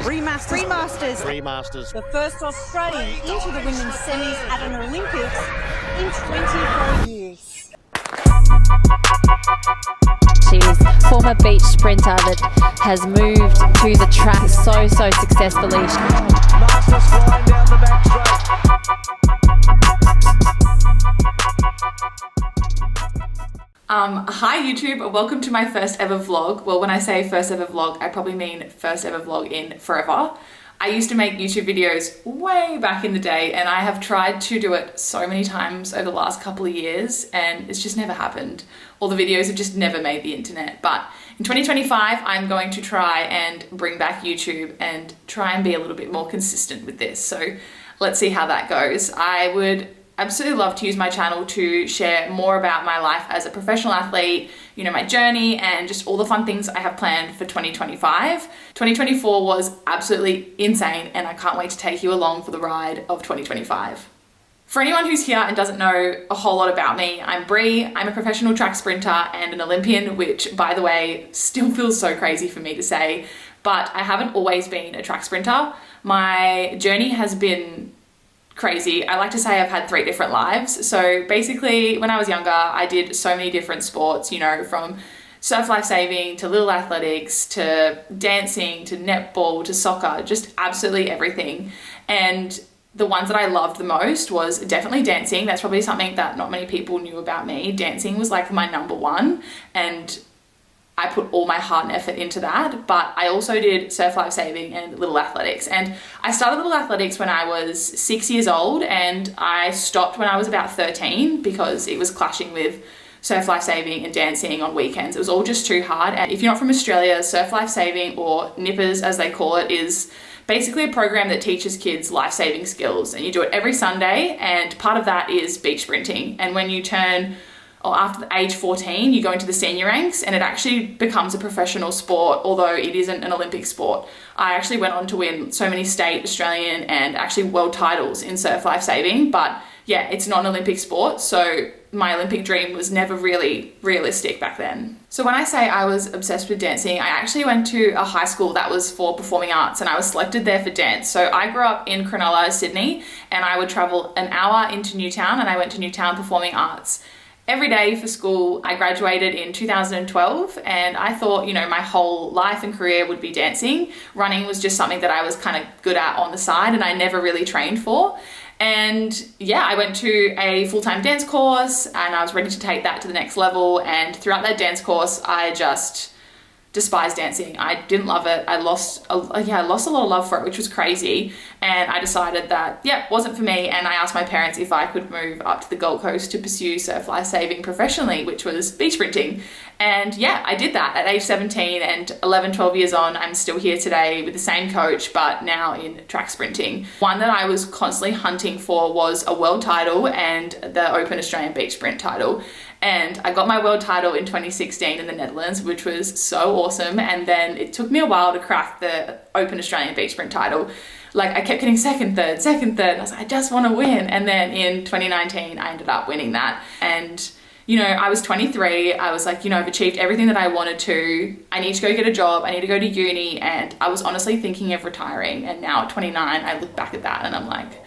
Remasters. The first Australian into the women's semis at an Olympics in 24 years. She's a former beach sprinter that has moved to the track so successfully. Masters flying down the back straight. Hi YouTube, welcome to my first ever vlog. Well, when I say first ever vlog, I probably mean first ever vlog in forever. I used to make YouTube videos way back in the day, and I have tried to do it so many times over the last couple of years, and it's just never happened. All the videos have just never made the internet. But in 2025, I'm going to try and bring back YouTube and try and be a little bit more consistent with this. So let's see how that goes. I would absolutely love to use my channel to share more about my life as a professional athlete, you know, my journey and just all the fun things I have planned for 2025. 2024 was absolutely insane, and I can't wait to take you along for the ride of 2025. For anyone who's here and doesn't know a whole lot about me, I'm Bree. I'm a professional track sprinter and an Olympian, which, by the way, still feels so crazy for me to say, but I haven't always been a track sprinter. My journey has been crazy. I like to say I've had 3 different lives. So basically, when I was younger, I did so many different sports, you know, from surf lifesaving to little athletics to dancing to netball to soccer, just absolutely everything. And the ones that I loved the most was definitely dancing. That's probably something that not many people knew about me. Dancing was like my number one, and I put all my heart and effort into that. But I also did surf lifesaving and little athletics. And I started little athletics when I was 6 years old, and I stopped when I was about 13 because it was clashing with surf lifesaving and dancing on weekends. It was all just too hard. And if you're not from Australia, surf lifesaving, or nippers as they call it, is basically a program that teaches kids life-saving skills, and you do it every Sunday, and part of that is beach sprinting. And when you turn, or after age 14, you go into the senior ranks, and it actually becomes a professional sport, although it isn't an Olympic sport. I actually went on to win so many state, Australian, and actually world titles in surf lifesaving, but yeah, it's not an Olympic sport, so my Olympic dream was never really realistic back then. So when I say I was obsessed with dancing, I actually went to a high school that was for performing arts, and I was selected there for dance. So I grew up in Cronulla, Sydney, and I would travel an hour into Newtown, and I went to Newtown Performing Arts every day for school. I graduated in 2012, and I thought, you know, my whole life and career would be dancing. Running was just something that I was kind of good at on the side, and I never really trained for. And yeah, I went to a full-time dance course, and I was ready to take that to the next level. And throughout that dance course, I just despised dancing. I didn't love it. I lost a lot of love for it, which was crazy. And I decided that, yeah, wasn't for me. And I asked my parents if I could move up to the Gold Coast to pursue surf lifesaving professionally, which was beach sprinting. And yeah, I did that at age 17, and 11, 12 years on, I'm still here today with the same coach, but now in track sprinting. One that I was constantly hunting for was a world title and the Open Australian Beach Sprint title. And I got my world title in 2016 in the Netherlands, which was so awesome. And then it took me a while to crack the Open Australian Beach Sprint title. Like, I kept getting second, third, and I was like, I just want to win. And then in 2019, I ended up winning that. And you know, I was 23. I was like, you know, I've achieved everything that I wanted to. I need to go get a job. I need to go to uni. And I was honestly thinking of retiring. And now at 29, I look back at that and I'm like,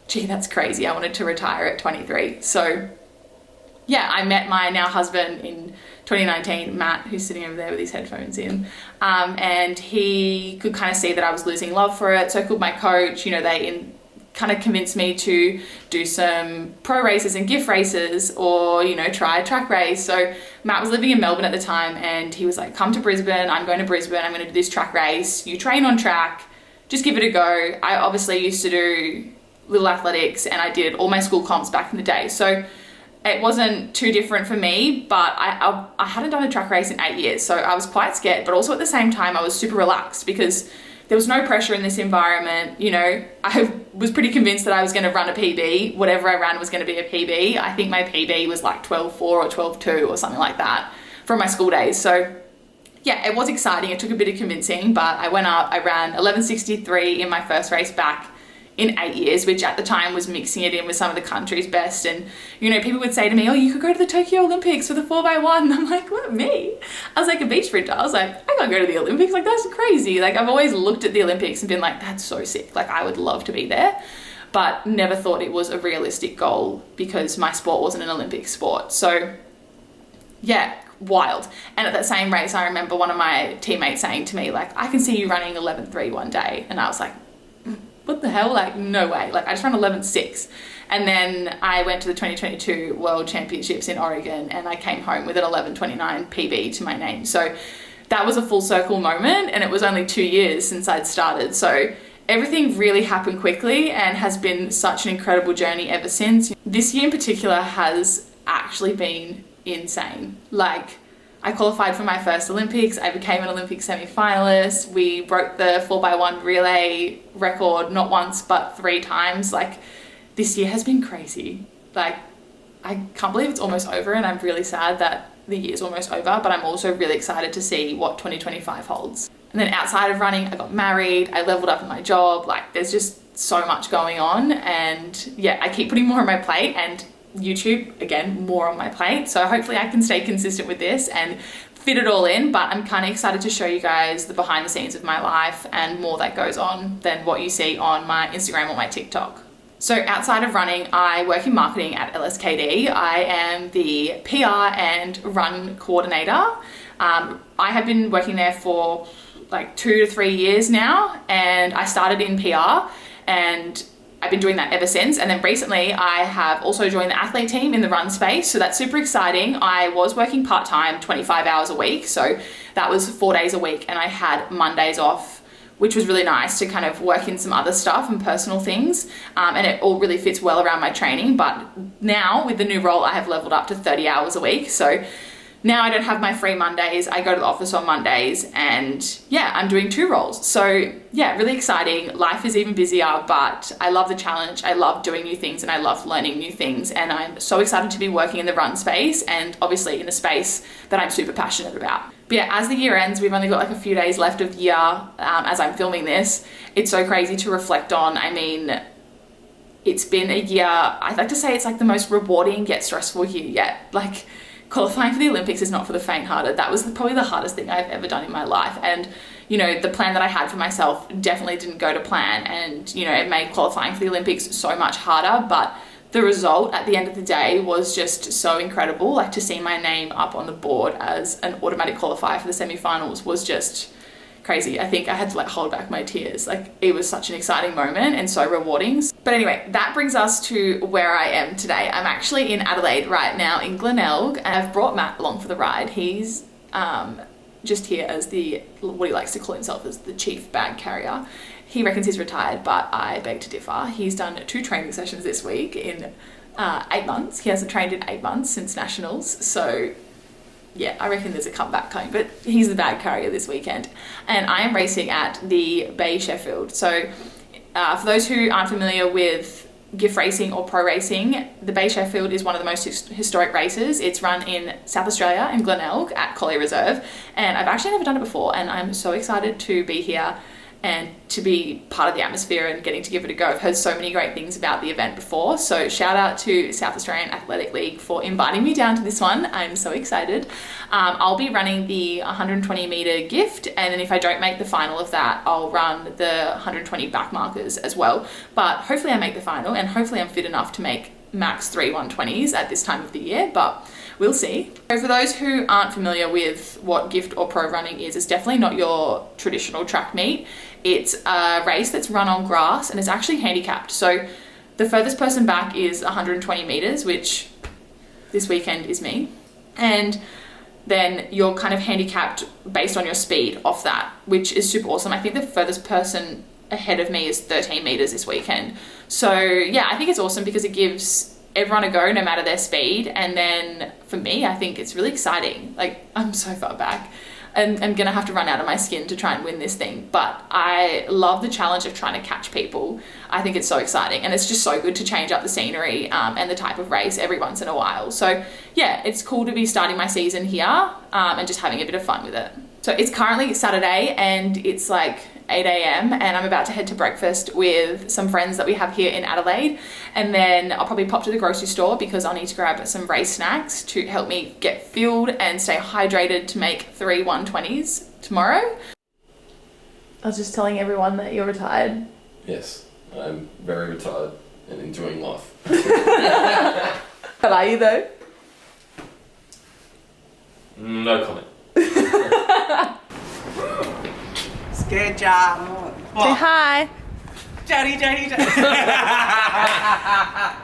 gee, that's crazy. I wanted to retire at 23. So yeah, I met my now husband in 2019, Matt, who's sitting over there with his headphones in. And he could kind of see that I was losing love for it. So could my coach. You know, they kind of convinced me to do some pro races and gift races, or, you know, try a track race. So Matt was living in Melbourne at the time, and he was like, come to Brisbane. I'm going to Brisbane. I'm going to do this track race. You train on track. Just give it a go. I obviously used to do little athletics, and I did all my school comps back in the day. So it wasn't too different for me, but I hadn't done a track race in 8 years. So I was quite scared, but also at the same time, I was super relaxed because there was no pressure in this environment. You know, I was pretty convinced that I was going to run a PB. Whatever I ran was going to be a PB. I think my PB was like 12.4 or 12.2 or something like that from my school days. So yeah, it was exciting. It took a bit of convincing, but I went up, I ran 11.63 in my first race back in 8 years, which at the time was mixing it in with some of the country's best. And, you know, people would say to me, oh, you could go to the Tokyo Olympics for the 4x1. I'm like, what, me? I was like a beach sprinter. I was like, I can't go to the Olympics. Like, that's crazy. Like, I've always looked at the Olympics and been like, that's so sick. Like, I would love to be there, but never thought it was a realistic goal because my sport wasn't an Olympic sport. So yeah, wild. And at that same race, I remember one of my teammates saying to me, like, I can see you running 11:3 one day. And I was like, what the hell? Like, no way. Like, I just ran 11:6. And then I went to the 2022 World Championships in Oregon and I came home with an 11:29 PB to my name. So that was a full circle moment, and it was only 2 years since I'd started. So everything really happened quickly and has been such an incredible journey ever since. This year in particular has actually been insane. Like, I qualified for my first Olympics. I became an Olympic semi-finalist. We broke the 4x1 relay record not once but 3 times. Like, this year has been crazy. Like, I can't believe it's almost over, and I'm really sad that the year's almost over, but I'm also really excited to see what 2025 holds. And then outside of running, I got married, I leveled up in my job. Like, there's just so much going on, and yeah, I keep putting more on my plate, and YouTube, again, more on my plate. So hopefully I can stay consistent with this and fit it all in, but I'm kind of excited to show you guys the behind the scenes of my life and more that goes on than what you see on my Instagram or my TikTok. So outside of running, I work in marketing at LSKD. I am the PR and run coordinator. I have been working there for like 2 to 3 years now, and I started in PR and I've been doing that ever since. And then recently I have also joined the athlete team in the run space. So that's super exciting. I was working part-time, 25 hours a week. So that was 4 days a week, and I had Mondays off, which was really nice to kind of work in some other stuff and personal things. And it all really fits well around my training. But now with the new role, I have leveled up to 30 hours a week. So now I don't have my free Mondays. I go to the office on Mondays, and yeah, I'm doing 2 roles. So yeah, really exciting. Life is even busier, but I love the challenge. I love doing new things and I love learning new things. And I'm so excited to be working in the run space, and obviously in a space that I'm super passionate about. But yeah, as the year ends, we've only got like a few days left of the year as I'm filming this. It's so crazy to reflect on. I mean, it's been a year, I'd like to say it's like the most rewarding yet stressful year yet. Like, qualifying for the Olympics is not for the faint-hearted. That was probably the hardest thing I've ever done in my life. And, you know, the plan that I had for myself definitely didn't go to plan. And, you know, it made qualifying for the Olympics so much harder. But the result at the end of the day was just so incredible. Like, to see my name up on the board as an automatic qualifier for the semi-finals was just crazy. I think I had to like hold back my tears. Like, it was such an exciting moment and so rewarding. But anyway, that brings us to where I am today. I'm actually in Adelaide right now in Glenelg, and I've brought Matt along for the ride. He's just here as the, what he likes to call himself as the chief bag carrier. He reckons he's retired, but I beg to differ. He's done 2 training sessions this week in 8 months. He hasn't trained in 8 months since nationals. So yeah, I reckon there's a comeback coming, but he's the bag carrier this weekend. And I am racing at the Bay Sheffield. So for those who aren't familiar with GIF racing or pro racing, the Bay Sheffield is one of the most historic races. It's run in South Australia in Glenelg at Collie Reserve. And I've actually never done it before, and I'm so excited to be here and to be part of the atmosphere and getting to give it a go. I've heard so many great things about the event before, so shout out to South Australian Athletic League for inviting me down to this one. I'm so excited. I'll be running the 120 metre gift, and then if I don't make the final of that, I'll run the 120 back markers as well. But hopefully I make the final, and hopefully I'm fit enough to make max 3 120s at this time of the year, but we'll see. So for those who aren't familiar with what gift or pro running is, it's definitely not your traditional track meet. It's a race that's run on grass and it's actually handicapped. So the furthest person back is 120 meters, which this weekend is me. And then you're kind of handicapped based on your speed off that, which is super awesome. I think the furthest person ahead of me is 13 meters this weekend. So yeah, I think it's awesome because it gives everyone a go no matter their speed. And then for me, I think it's really exciting. Like, I'm so far back and I'm gonna have to run out of my skin to try and win this thing, but I love the challenge of trying to catch people. I think it's so exciting, and it's just so good to change up the scenery and the type of race every once in a while. So yeah, it's cool to be starting my season here and just having a bit of fun with it. So it's currently Saturday and it's like 8 a.m. and I'm about to head to breakfast with some friends that we have here in Adelaide, and then I'll probably pop to the grocery store because I'll need to grab some race snacks to help me get fueled and stay hydrated to make 3 120s tomorrow. I was just telling everyone that you're retired. Yes, I'm very retired and enjoying life. How are you though? No comment. Scared job. Say hi. Jody.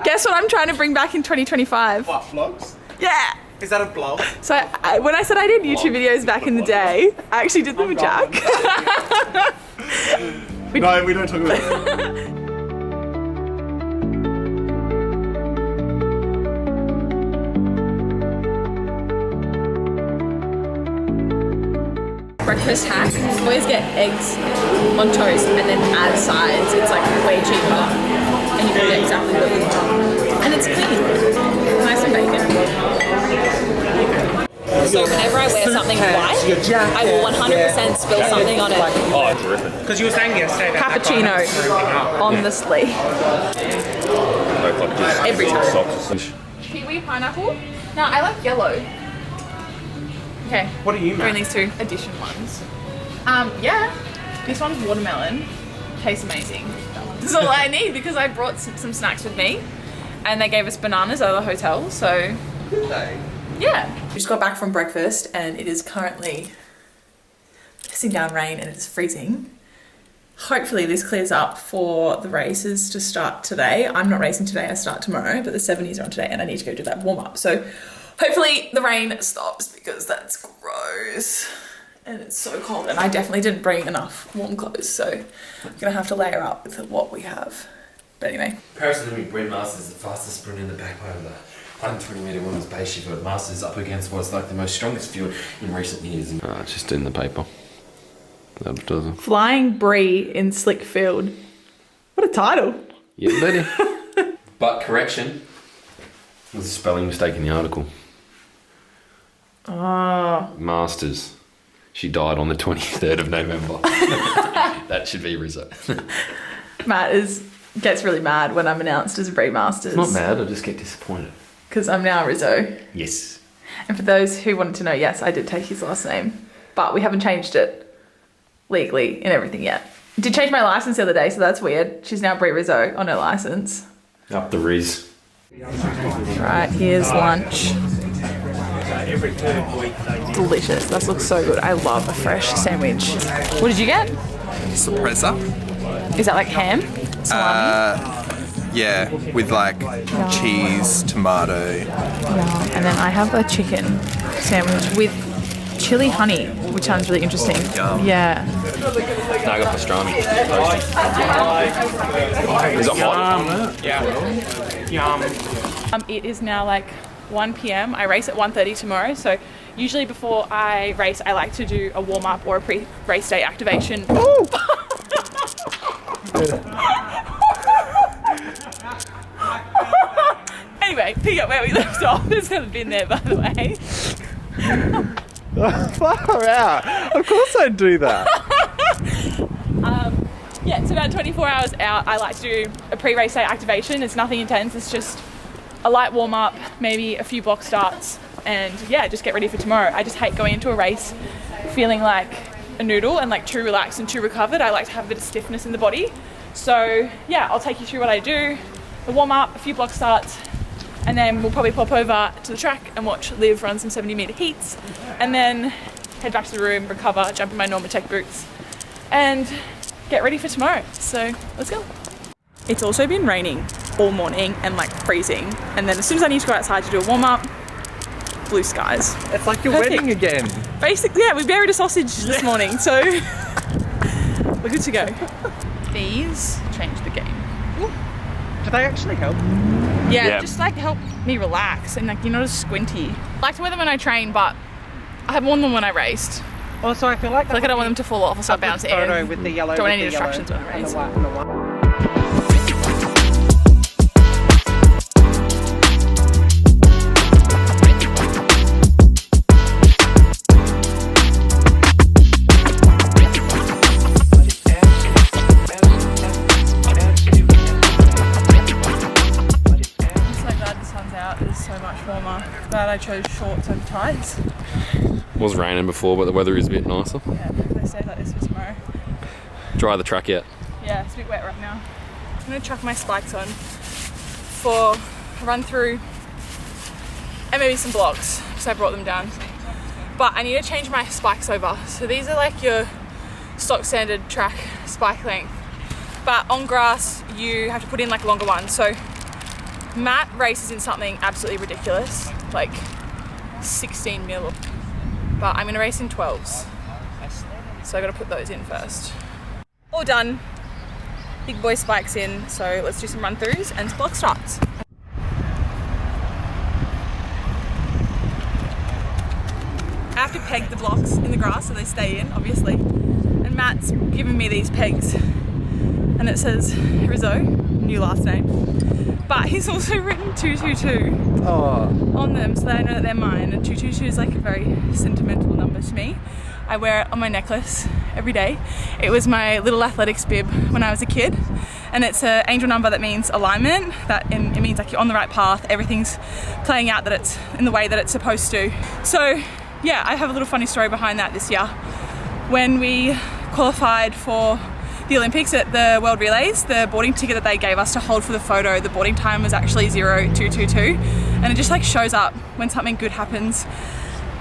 Guess what I'm trying to bring back in 2025? What, vlogs? Yeah. Is that a vlog? So when I said I did YouTube videos back in the day, I actually did them with Jack. No, we don't talk about that. Breakfast hack, always get eggs on toast and then add sides. It's like way cheaper and you can get exactly what you want. And it's clean. Nice and bacon. So whenever I wear something white, I will 100% spill something on it. Oh, terrific. Because you were saying yesterday that Cappuccino on the sleeve. Every time. Kiwi pineapple? No, I like yellow. Okay. What do you Doing make? these 2 addition ones. Yeah. This one's watermelon. Tastes amazing. This is all I need because I brought some snacks with me and they gave us bananas at the hotel, so yeah. We just got back from breakfast and it is currently pissing down rain and it's freezing. Hopefully this clears up for the races to start today. I'm not racing today, I start tomorrow, but the 70s are on today and I need to go do that warm up. So hopefully the rain stops because that's gross and it's so cold and I definitely didn't bring enough warm clothes, so I'm gonna have to layer up with what we have. But anyway. Paris Olympic Breed Masters is the fastest sprint in the backbone of the 120 metre women's Bay Sheffield Masters, up against what's like the most strongest field in recent years. It's just in the paper. That doesn't. Flying Brie in Slickfield. What a title. Yeah, buddy. But correction. There's a spelling mistake in the article. Oh. Masters. She died on the 23rd of November. That should be Rizzo. Matt gets really mad when I'm announced as Brie Masters. Not mad, I just get disappointed. Because I'm now Rizzo. Yes. And for those who wanted to know, yes, I did take his last name. But we haven't changed it legally and everything yet. I did change my license the other day, so that's weird. She's now Brie Rizzo on her license. Up the Riz. Right, here's lunch. Delicious. That looks so good. I love a fresh sandwich. What did you get? Suppressor. Is that like ham? Salami? Yeah, with like cheese, tomato. And then I have a chicken sandwich with chili honey, which sounds really interesting. Yum. Yeah. No, I got pastrami. Toasty. Is it hot? Yum. It is now like 1 p.m. I race at 1:30 tomorrow, so usually before I race, I like to do a warm-up or a pre-race day activation. Anyway, pick up where we left off. There's never been there, by the way. Far out. Of course I'd do that. Yeah, it's about 24 hours out. I like to do a pre-race day activation. It's nothing intense. It's just a light warm-up, maybe a few box starts, and yeah, just get ready for tomorrow. I just hate going into a race feeling like a noodle and like too relaxed and too recovered. I like to have a bit of stiffness in the body. So yeah, I'll take you through what I do, the warm-up, a few block starts, and then we'll probably pop over to the track and watch Liv run some 70-metre heats, and then head back to the room, recover, jump in my Normatec boots, and get ready for tomorrow. So let's go. It's also been raining all morning and like freezing, and then as soon as I need to go outside to do a warm-up, blue skies. It's like your Perfect. wedding again. Basically, yeah, we buried a sausage this morning, so we're good to go. These change the game. Do they actually help? Yeah, just like help me relax and like you're not as squinty. I like to wear them when I train, but I have worn them when I raced. Also, I feel like I don't want them to fall off or start bouncing in. Photo with the yellow. Don't want with any the yellow distractions when I and the race. white and the white. glad I chose shorts over ties. It was raining before, but the weather is a bit nicer. Yeah, they stay like this for tomorrow. Dry the track out. Yeah, it's a bit wet right now. I'm gonna chuck my spikes on for a run through and maybe some blocks because I brought them down. But I need to change my spikes over. So these are like your stock standard track spike length. But on grass, you have to put in like longer ones. So Matt races in something absolutely ridiculous, like 16 mil. But I'm gonna race in 12s. So I gotta put those in first. All done. Big boy spikes in, so let's do some run throughs and block starts. I have to peg the blocks in the grass so they stay in, obviously. And Matt's given me these pegs and it says Rizzo, new last name. But he's also written 222 on them so that I know that they're mine. And 222 is like a very sentimental number to me. I wear it on my necklace every day. It was my little athletics bib when I was a kid. And it's an angel number that means alignment, it means like you're on the right path, everything's playing out that it's in the way that it's supposed to. So yeah, I have a little funny story behind that this year. When we qualified for the Olympics at the World Relays, the boarding ticket that they gave us to hold for the photo, the boarding time was actually 0222. And it just like shows up when something good happens.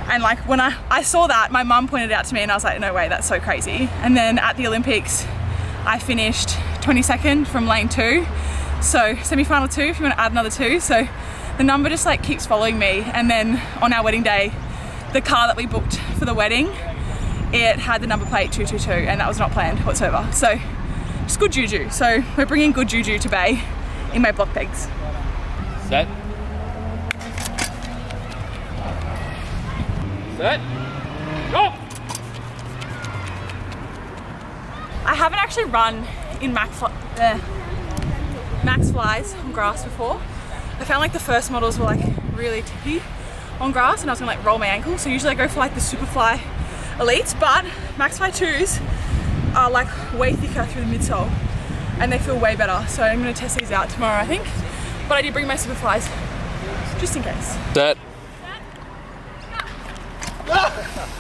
And like when I saw that, my mum pointed it out to me and I was like, no way, that's so crazy. And then at the Olympics, I finished 22nd from lane 2. So semi-final 2, if you want to add another 2. So the number just like keeps following me. And then on our wedding day, the car that we booked for the wedding, it had the number plate 222 and that was not planned whatsoever. So just good juju. So we're bringing good juju to Bay in my block pegs. Set. Set. Go! I haven't actually run in max flies on grass before. I found like the first models were like really tippy on grass and I was gonna like roll my ankle. So usually I go for like the Superfly Elites, but Max Fly 2s are like way thicker through the midsole and they feel way better. So I'm gonna test these out tomorrow, I think. But I did bring my Superflies just in case. Set.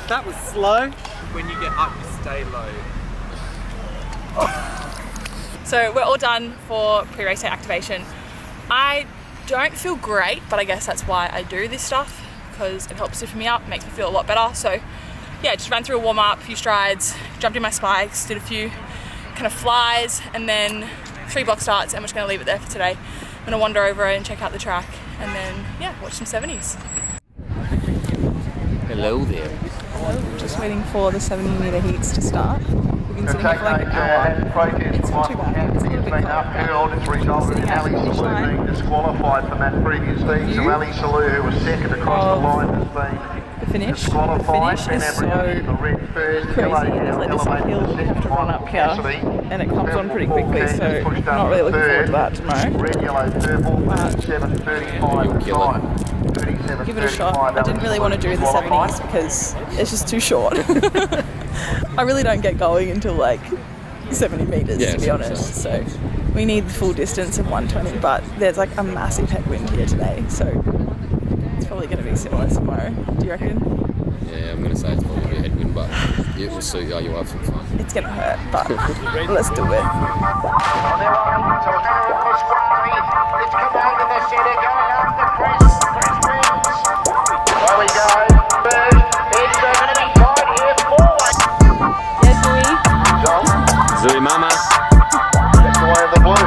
That was slow. When you get up, you stay low. So we're all done for pre-race day activation. I don't feel great, but I guess that's why I do this stuff, because it helps lift me up, makes me feel a lot better. So yeah, just ran through a warm-up, a few strides, jumped in my spikes, did a few kind of flies, and then 3 block starts, and we're just gonna leave it there for today. I'm gonna wander over and check out the track, and then yeah, watch some 70s. Hello there. Just waiting for the 70-metre heats to start. We've been sitting here for like an hour. It's not too bad. It's a little bit cold. It's resulted in Ali Salou being disqualified from that previous heat. So Ali Salou, who was second across the line, has been The finish is so crazy. There's like this hill that we have to run up here, and it comes on pretty quickly, so I'm not really looking forward to that tomorrow. Red, yellow, purple, 37.35 time. Give it a shot. I didn't really want to do the 70s because it's just too short. I really don't get going until like 70 metres, to be honest. So we need the full distance of 120, but there's like a massive headwind here today, so it's probably going to be similar tomorrow. Do you reckon? Yeah, I'm going to say it's probably a headwind, but it will suit you. You'll have some fun. It's going to hurt, but let's do it. There we go. It's going to be tight here. Forward. Yeah, Zooey Mama. That's the way of the blue.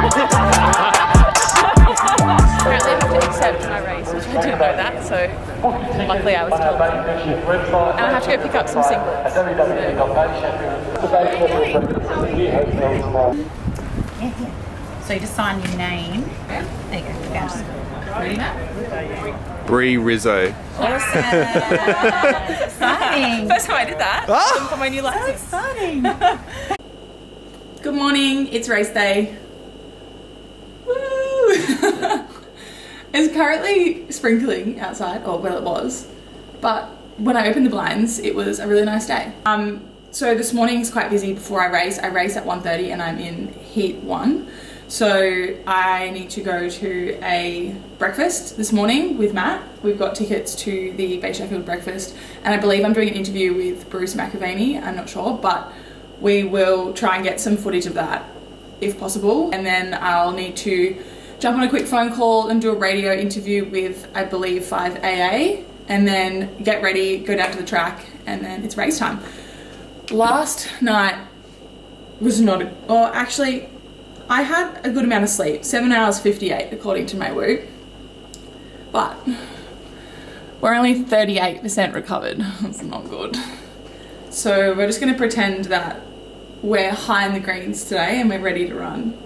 apparently I have to accept my race, which I didn't know that, so luckily I was told. And I have to go pick up some singlets. So you just sign your name. There you go. Found. Bree Rizzo. Awesome. Exciting. First time I did that for my new license. Exciting. Good morning, it's race day. Woo! It's currently sprinkling outside, or well it was, but when I opened the blinds it was a really nice day. So this morning's quite busy before I race. I race at 1:30 and I'm in heat 1. So I need to go to a breakfast this morning with Matt. We've got tickets to the Bay Sheffield breakfast, and I believe I'm doing an interview with Bruce McAvaney. I'm not sure, but we will try and get some footage of that if possible. And then I'll need to jump on a quick phone call and do a radio interview with, I believe, 5AA, and then get ready, go down to the track, and then it's race time. Last night was not, actually, I had a good amount of sleep, 7 hours 58 according to my Whoop, but we're only 38% recovered. That's not good. So we're just going to pretend that we're high in the greens today and we're ready to run,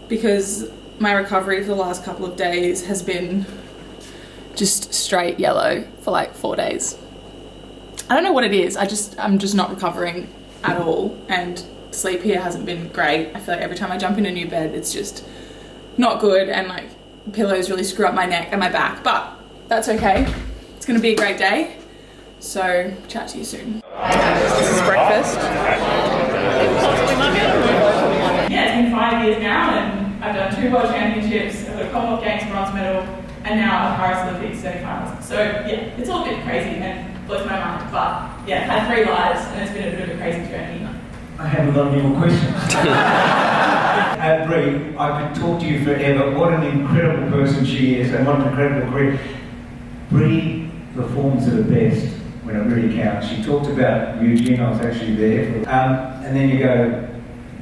because my recovery for the last couple of days has been just straight yellow for like 4 days. I don't know what it is, I'm just not recovering at all, and sleep here hasn't been great. I feel like every time I jump in a new bed, it's just not good, and like pillows really screw up my neck and my back, but that's okay. It's gonna be a great day. So chat to you soon. This is breakfast. Yeah, it's been 5 years now, and I've done 2 World Championships, I've got a Commonwealth Games bronze medal, and now a Paris Olympics semi-finals. So yeah, it's all a bit crazy and blows my mind, but yeah, had 3 lives, and it's been a bit of a crazy journey. I haven't got any more questions. Bree, I could talk to you forever. What an incredible person she is, and what an incredible career. Bree performs at her best when it really counts. She talked about Eugene, I was actually there. And then you go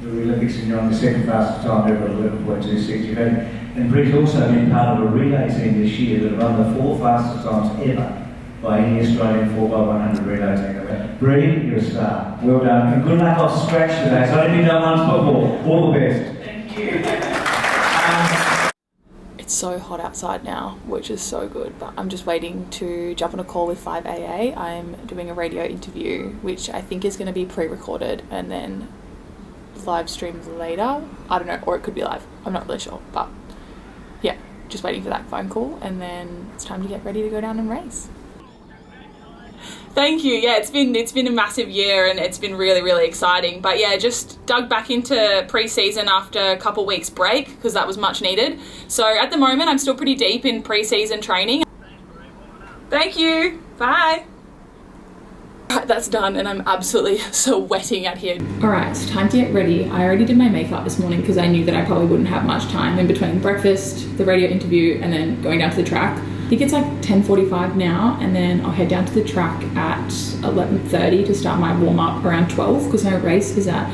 to the Olympics and you're on the second fastest time ever, 11.26. And Bree's also been part of a relay team this year that have run the 4 fastest times ever by any Australian 4x100 relay team. Bree, you're a star. Well done. And good luck off scratch today. So I don't think no one's football. All the best. Thank you. It's so hot outside now, which is so good, but I'm just waiting to jump on a call with 5AA. I'm doing a radio interview, which I think is going to be pre-recorded and then live streamed later. I don't know, or it could be live. I'm not really sure, but yeah, just waiting for that phone call, and then it's time to get ready to go down and race. Thank you. Yeah, it's been a massive year, and it's been really, really exciting. But yeah, just dug back into pre-season after a couple weeks break, because that was much needed. So at the moment, I'm still pretty deep in pre-season training. Thank you. Bye. Alright, that's done, and I'm absolutely sweating out here. Alright, it's time to get ready. I already did my makeup this morning because I knew that I probably wouldn't have much time in between breakfast, the radio interview, and then going down to the track. I think it's like 10:45 now, and then I'll head down to the track at 11:30 to start my warm-up around 12, because my race is at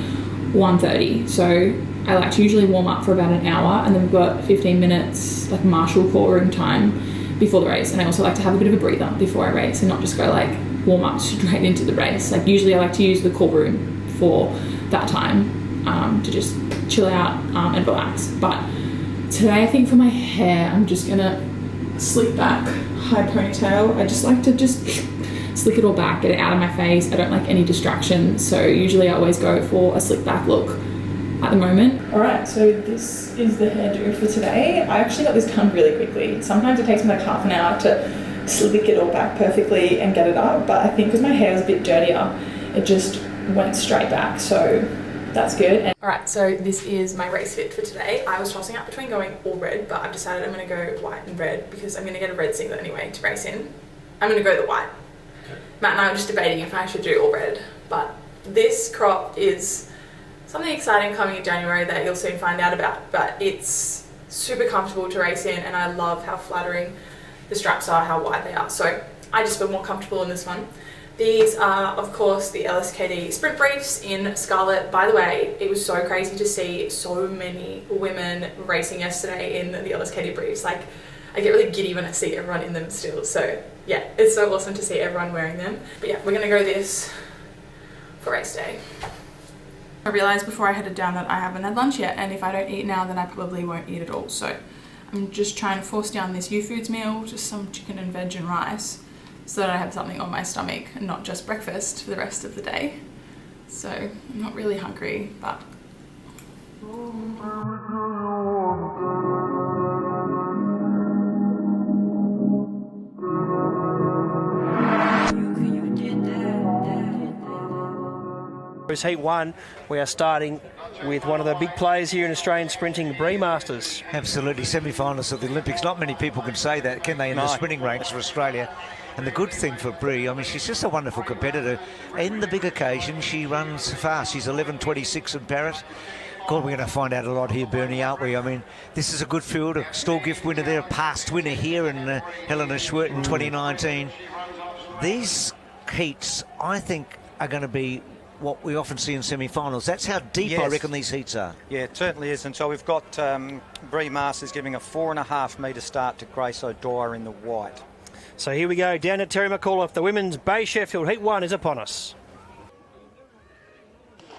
1:30. So I like to usually warm up for about an hour, and then we've got 15 minutes like marshal call room time before the race. And I also like to have a bit of a breather before I race and not just go like warm up straight into the race. Like usually I like to use the call room for that time to just chill out and relax. But today I think for my hair, I'm just gonna slick back, high ponytail. I just like to just slick it all back, get it out of my face. I don't like any distractions, so usually I always go for a slick back look at the moment. Alright, so this is the hairdo for today. I actually got this done really quickly. Sometimes it takes me like half an hour to slick it all back perfectly and get it up, but I think because my hair was a bit dirtier, it just went straight back, so that's good. Alright, so this is my race fit for today. I was tossing up between going all red, but I've decided I'm going to go white and red because I'm going to get a red singlet anyway to race in. I'm going to go the white. Matt and I were just debating if I should do all red, but this crop is something exciting coming in January that you'll soon find out about, but it's super comfortable to race in, and I love how flattering the straps are, how wide they are, so I just feel more comfortable in this one. These are, of course, the LSKD sprint briefs in Scarlet. By the way, it was so crazy to see so many women racing yesterday in the LSKD briefs. Like, I get really giddy when I see everyone in them still. So yeah, it's so awesome to see everyone wearing them. But yeah, we're gonna go this for race day. I realised before I headed down that I haven't had lunch yet, and if I don't eat now, then I probably won't eat at all. So I'm just trying to force down this U-Foods meal, just some chicken and veg and rice, so that I have something on my stomach and not just breakfast for the rest of the day. So I'm not really hungry, but Bruce, Heat 1, we are starting with one of the big players here in Australian sprinting, Bree Masters. Absolutely, semi-finalists of the Olympics. Not many people can say that, can they, in the sprinting ranks for Australia? And the good thing for Bree, I mean, she's just a wonderful competitor. In the big occasion, she runs fast. She's 11:26 in Paris. God, we're going to find out a lot here, Bernie, aren't we? I mean, this is a good field. A Stall gift winner there, a past winner here in Helena Schwert in 2019. These heats, I think, are going to be what we often see in semi-finals. That's how deep I reckon these heats are. Yeah, it certainly is. And so we've got Bree Masters giving a 4.5 metre start to Grace O'Dwyer in the white. So here we go, down at Terry McAuliffe. The women's Bay Sheffield Heat 1 is upon us.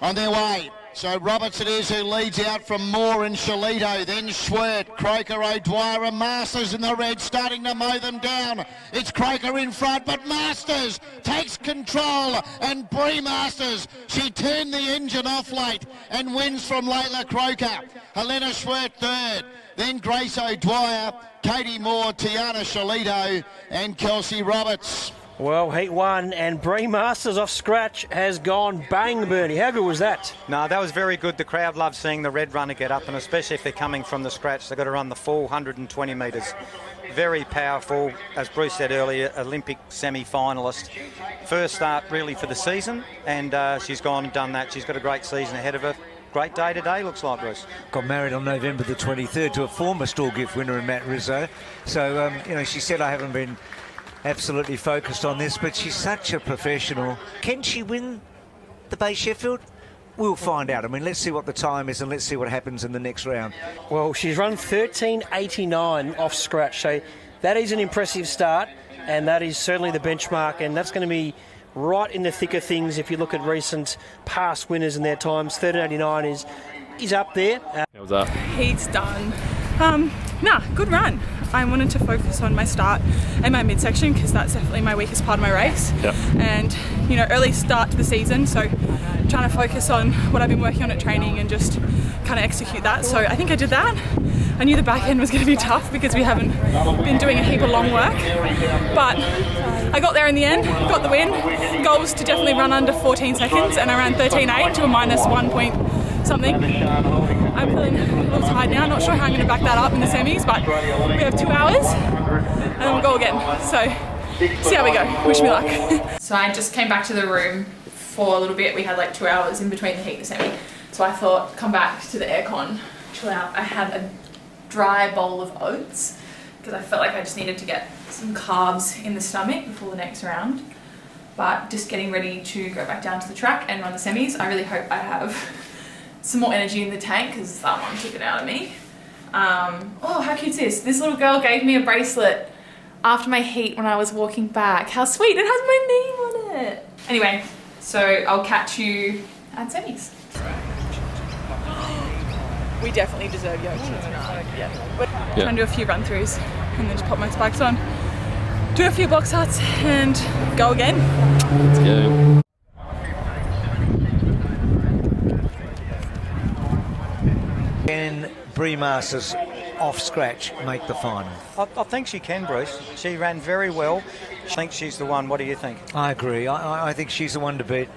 On their way. So Roberts it is who leads out from Moore and Shalito, then Schwert, Croker, O'Dwyer and Masters in the red, starting to mow them down. It's Croker in front, but Masters takes control, and Bree Masters, she turned the engine off late and wins from Layla Croker. Helena Schwert third, then Grace O'Dwyer, Katie Moore, Tiana Shalito and Kelsey Roberts. Well, Heat 1 and Bree Masters off scratch has gone bang, Bernie. How good was that? No, that was very good. The crowd loves seeing the red runner get up, and especially if they're coming from the scratch, they've got to run the full 120 metres. Very powerful, as Bruce said earlier, Olympic semi-finalist. First start really for the season, and she's gone and done that. She's got a great season ahead of her. Great day today, looks like, Bruce. Got married on November the 23rd to a former Stall gift winner in Matt Rizzo. So, you know, she said, I haven't been absolutely focused on this, but she's such a professional. Can she win the Bay Sheffield? We'll find out. I mean, let's see what the time is and let's see what happens in the next round. Well, she's run 13:89 off scratch, so that is an impressive start, and that is certainly the benchmark, and that's going to be right in the thick of things if you look at recent past winners and their times. 13:89 is up there. How was that? He's done. Good run. I wanted to focus on my start and my midsection because that's definitely my weakest part of my race. Yep. And, you know, early start to the season, so trying to focus on what I've been working on at training and just kind of execute that. So I think I did that. I knew the back end was going to be tough because we haven't been doing a heap of long work, but I got there in the end, got the win. Goal was to definitely run under 14 seconds, and I ran 13.8 to a minus 1 point something. I'm feeling a little tired now, not sure how I'm going to back that up in the semis, but we have 2 hours and then we'll go again. So see how we go, wish me luck. So I just came back to the room for a little bit. We had like 2 hours in between the heat and the semi. So I thought, come back to the aircon, chill out. I had a dry bowl of oats because I felt like I just needed to get some carbs in the stomach before the next round. But just getting ready to go back down to the track and run the semis. I really hope I have some more energy in the tank because that one took it out of me. Oh, how cute is this? This little girl gave me a bracelet after my heat when I was walking back. How sweet, it has my name on it. Anyway, so I'll catch you at semis. We definitely deserve yoga tonight. Yeah. Try and do a few run-throughs and then just pop my spikes on. Do a few box huts and go again. Let's go. Can Bree Masters off scratch make the final? I think she can, Bruce. She ran very well. I think she's the one. What do you think? I agree. I think she's the one to beat.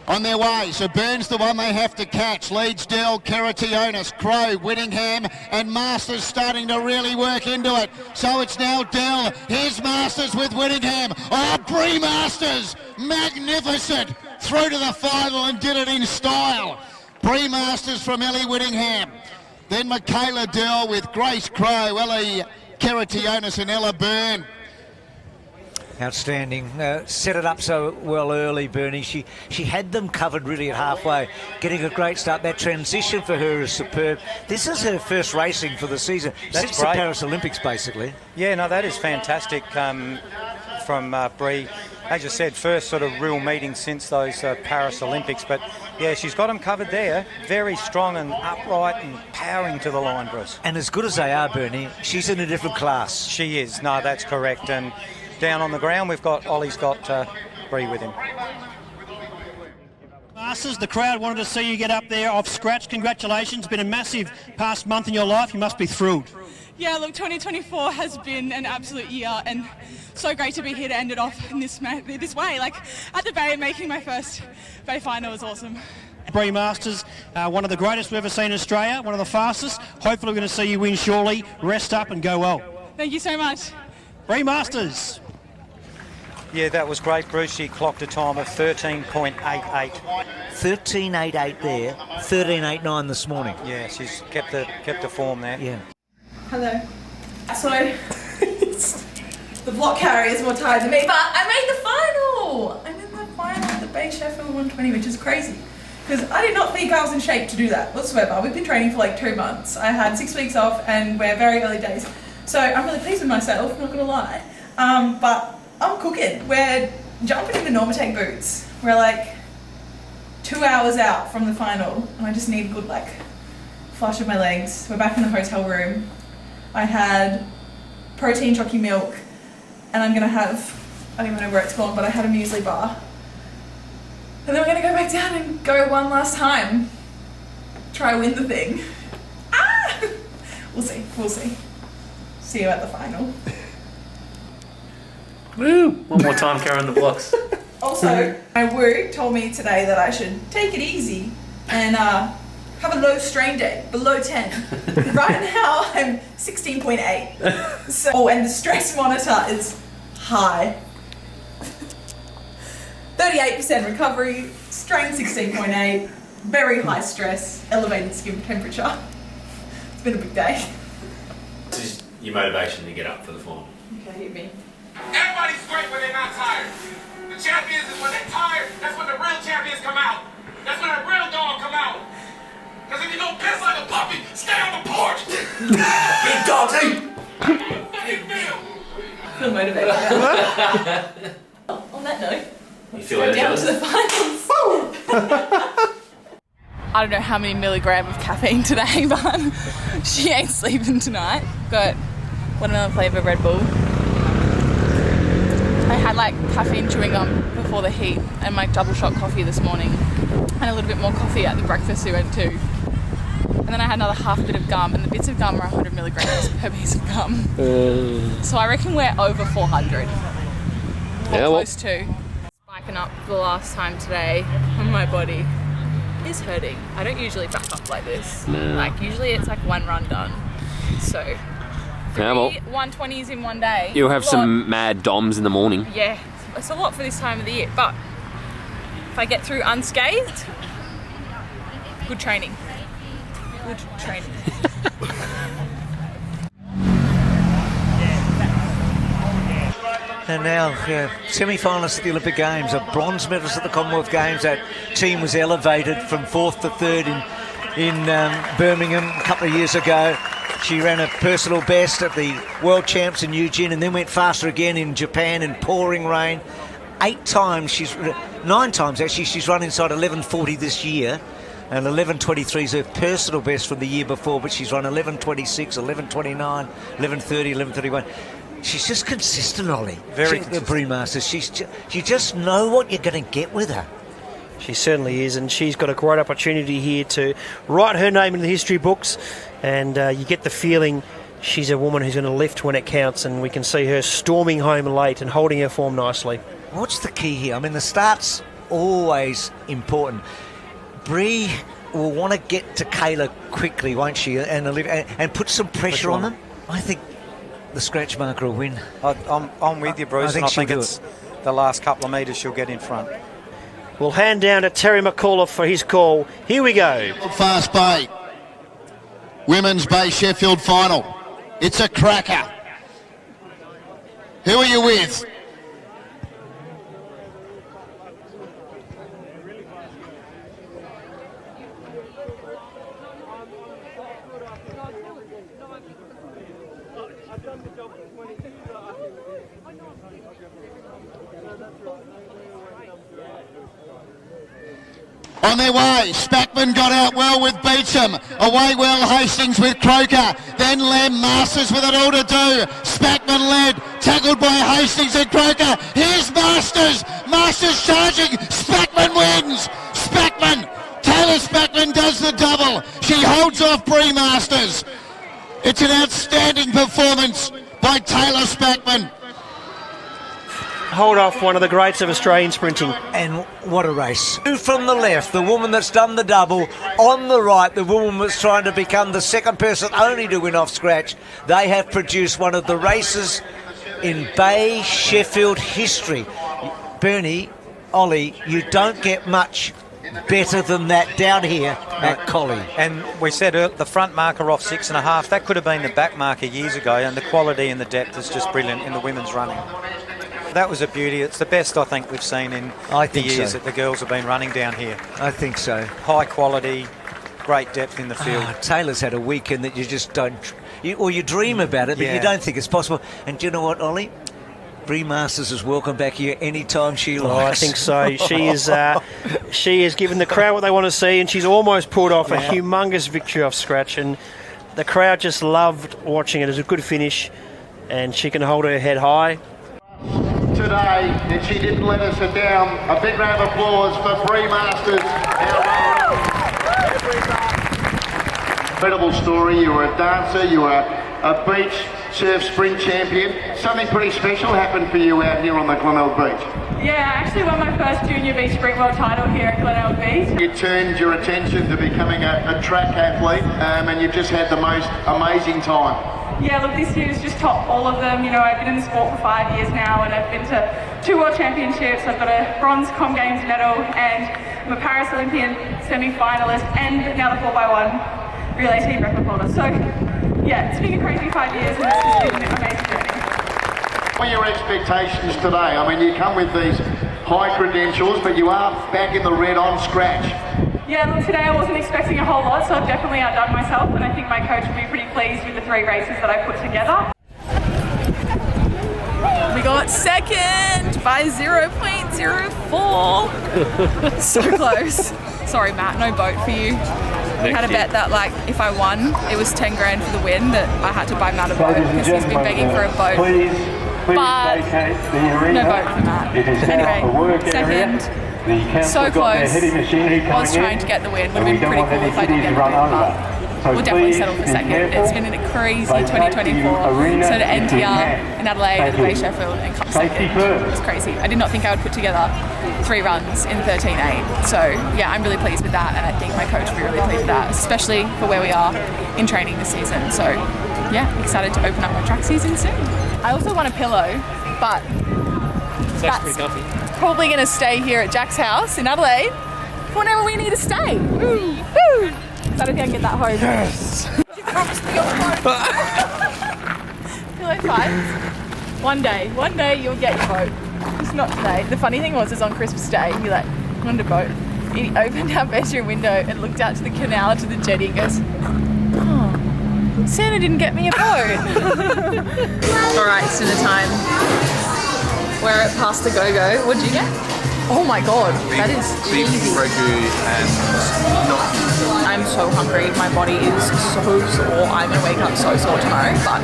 On their way, so Burns the one they have to catch. Leads Dell, Karationis, Crow, Whittingham and Masters starting to really work into it. So it's now Dell. Here's Masters with Whittingham. Oh, Bree Masters, magnificent. Through to the final and did it in style. Bree Masters from Ellie Whittingham. Then Michaela Dell with Grace Crow, Ellie Karationis and Ella Byrne. Outstanding. Set it up so well early, Bernie. She had them covered really at halfway, getting a great start. That transition for her is superb. This is her first racing for the season since the Paris Olympics, basically. Yeah, no, that is fantastic from Bree. As you said, first sort of real meeting since those Paris Olympics. But yeah, she's got them covered there. Very strong and upright and powering to the line, Bruce. And as good as they are, Bernie, she's in a different class. She is. No, that's correct. And down on the ground, Ollie's got Bree with him. Masters, the crowd wanted to see you get up there off scratch. Congratulations. Been a massive past month in your life. You must be thrilled. Yeah, look, 2024 has been an absolute year, and so great to be here to end it off in this way. Like, at the Bay, making my first Bay final was awesome. Bree Masters, one of the greatest we've ever seen in Australia, one of the fastest. Hopefully we're going to see you win shortly. Rest up and go well. Thank you so much. Bree Masters. Yeah, that was great, Bruce. She clocked a time of 13.88. 13.88 there, 13.89 this morning. Yeah, she's kept the form there. Yeah. Hello. So, the block carrier is more tired than me, but I made the final! I'm in the final of the Bay Sheffield 120, which is crazy. Because I did not think I was in shape to do that whatsoever. We've been training for like 2 months. I had 6 weeks off and we're very early days. So I'm really pleased with myself, I'm not gonna lie. But I'm cooking. We're jumping into Normatec boots. We're like 2 hours out from the final and I just need a good like flush of my legs. We're back in the hotel room. I had protein jockey milk and I'm gonna have, I don't even know where it's gone, but I had a muesli bar. And then we're gonna go back down and go one last time. Try win the thing. Ah! We'll see, we'll see. See you at the final. Woo! One more time, Karen, the blocks. Also, my woo told me today that I should take it easy and have a low strain day, below 10. Right now, I'm 16.8. So, and the stress monitor is high. 38% recovery, strain 16.8, very high stress, elevated skin temperature. It's been a big day. This is your motivation to get up for the final. Okay, hit me. Everybody's great when they're not tired. The champions is when they're tired, that's when the real champions come out. That's when a real dog come out. Because if you don't piss like a puppy, stay on the porch. Big dogs eat. Feel motivated. On that note, You feel go down energized? to the finals. I don't know how many milligrams of caffeine today, but she ain't sleeping tonight. Got watermelon flavour Red Bull. I had like caffeine chewing gum before the heat and my double shot coffee this morning and a little bit more coffee at the breakfast we went to. And then I had another half bit of gum, and the bits of gum are 100 milligrams per piece of gum. So I reckon we're over 400. Or close to. Spiking up for the last time today, and my body is hurting. I don't usually back up like this. No. Like usually it's like one run done. So Yeah, well, 120s in one day. you'll have a lot. some mad DOMs in the morning. Yeah, it's a lot for this time of the year, but if I get through unscathed, good training. Good training. And now, semi-finalists at the Olympic Games, a bronze medalist at the Commonwealth Games. That team was elevated from 4th to 3rd in Birmingham a couple of years ago. She ran a personal best at the World Champs in Eugene and then went faster again in Japan in pouring rain. 9 times actually, she's run inside 11:40 this year. And 11:23 is her personal best from the year before, but she's run 11:26, 11:29, 11:30, 11:31. She's just consistent, Ollie. Very consistent. The Bree Masters. You just know what you're going to get with her. She certainly is, and she's got a great opportunity here to write her name in the history books, and you get the feeling she's a woman who's going to lift when it counts, and we can see her storming home late and holding her form nicely. What's the key here? I mean, the start's always important. Bree will want to get to Kayla quickly, won't she, and put some pressure on them. I think the scratch marker will win. I'm with you, Bruce, and I think it's the last couple of metres she'll get in front. We'll hand down to Terry McAuliffe for his call. Here we go. Fast Bay. Women's Bay Sheffield final. It's a cracker. Who are you with? On their way, Spackman got out well with Beecham. Away well Hastings with Croker. Then Lem Masters with it all to do. Spackman led, tackled by Hastings and Croker. Here's Masters. Masters charging. Spackman wins. Spackman. Taylor Spackman does the double. She holds off Bree Masters. It's an outstanding performance by Taylor Spackman. Hold off one of the greats of Australian sprinting. And what a race. Two from the left, the woman that's done the double. On the right, the woman that's trying to become the second person only to win off scratch. They have produced one of the races in Bay Sheffield history. Bernie, Ollie, you don't get much better than that down here at Collie. And we said the front marker off 6.5, that could have been the back marker years ago, and the quality and the depth is just brilliant in the women's running. That was a beauty. It's the best I think we've seen in the years that the girls have been running down here. I think so. High quality, great depth in the field. Taylor's had a weekend that you just don't, you dream about it, but you don't think it's possible. And do you know what, Ollie? Bree Masters is welcome back here anytime she likes. I think so. She is giving the crowd what they want to see, and she's almost pulled off a humongous victory off scratch, and the crowd just loved watching it. It was a good finish, and she can hold her head high. Today, and she didn't let us down. A big round of applause for Bree Masters. Incredible story. You were a dancer, you were a beach surf sprint champion. Something pretty special happened for you out here on the Glenelg Beach. Yeah, I actually won my first junior beach sprint world title here at Glenelg Beach. You turned your attention to becoming a track athlete, and you've just had the most amazing time. Yeah, look, this year's just topped all of them. You know, I've been in the sport for 5 years now, and I've been to 2 World Championships. I've got a bronze Com Games medal, and I'm a Paris Olympian semi-finalist, and now the 4x1 relay team record holder. So, yeah, it's been a crazy 5 years, and it's just been an amazing journey. What are your expectations today? I mean, you come with these high credentials, but you are back in the red on scratch. Yeah, look, today I wasn't expecting a whole lot, so I've definitely outdone myself, and I think my coach will be pretty pleased with the 3 races that I put together. We got second by 0.04. So close. Sorry, Matt, no boat for you. We had a bet that, like, if I won, it was 10 grand for the win, that I had to buy Matt a boat because he's been begging for a boat. But no boat for Matt. Anyway, second. So close. I was trying to get the win. Would have been pretty cool if I did get the win, but we'll definitely settle for second. It's been a crazy 2024. So to end here in Adelaide at the Bay Sheffield and come second, it's crazy. I did not think I would put together 3 runs in 13.8. So yeah, I'm really pleased with that, and I think my coach will be really pleased with that, especially for where we are in training this season. So yeah, excited to open up my track season soon. I also want a pillow, but that's pretty comfy. Probably going to stay here at Jack's house in Adelaide whenever we need to stay. Woo! Woo! So I don't think I can get that home. Yes! You promised me your boat. Pillow fights. One day you'll get your boat. Just not today. The funny thing was on Christmas Day, he I wanted a boat. He opened our bedroom window and looked out to the canal, to the jetty, and goes, oh, Santa didn't get me a boat. Alright, it's dinner time. We're at Pasta Go-Go. What'd you get? Oh my god, that is cheesy. I'm so hungry. My body is so sore. I'm gonna wake up so sore tomorrow, but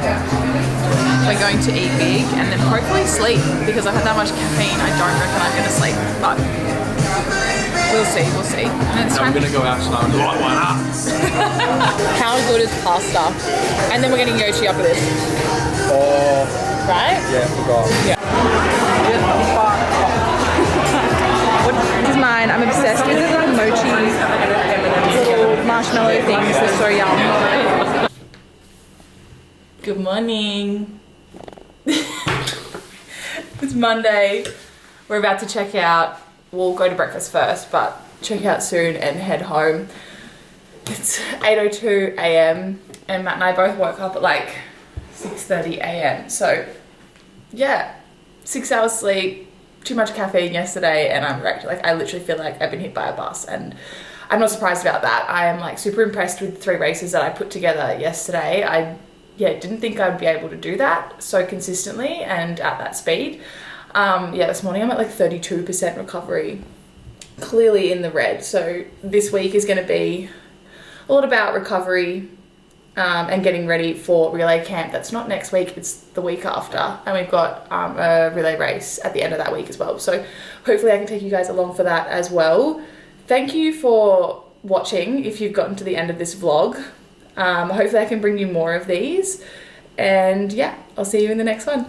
we're going to eat big and then hopefully sleep because I've had that much caffeine. I don't reckon I'm gonna sleep, but we'll see. And it's I'm gonna go out tonight and light one up. How good is pasta? And then we're getting Yoshi up with this. Oh. Right? Yeah, I forgot. Yeah. This is mine. I'm obsessed with it. Like mochi, little marshmallow things. They're so yum. Good morning. It's Monday. We're about to check out. We'll go to breakfast first, but check out soon and head home. It's 8:02 a.m. and Matt and I both woke up at like 6:30 a.m. So yeah, 6 hours sleep, too much caffeine yesterday, and I'm wrecked. Like, I literally feel like I've been hit by a bus, and I'm not surprised about that. I am like super impressed with the 3 races that I put together yesterday. I didn't think I'd be able to do that so consistently and at that speed. This morning I'm at like 32% recovery, clearly in the red. So this week is going to be a lot about recovery and getting ready for relay camp. That's not next week, it's the week after, and we've got a relay race at the end of that week as well. So hopefully I can take you guys along for that as well. Thank you for watching if you've gotten to the end of this vlog. Hopefully I can bring you more of these. And yeah, I'll see you in the next one.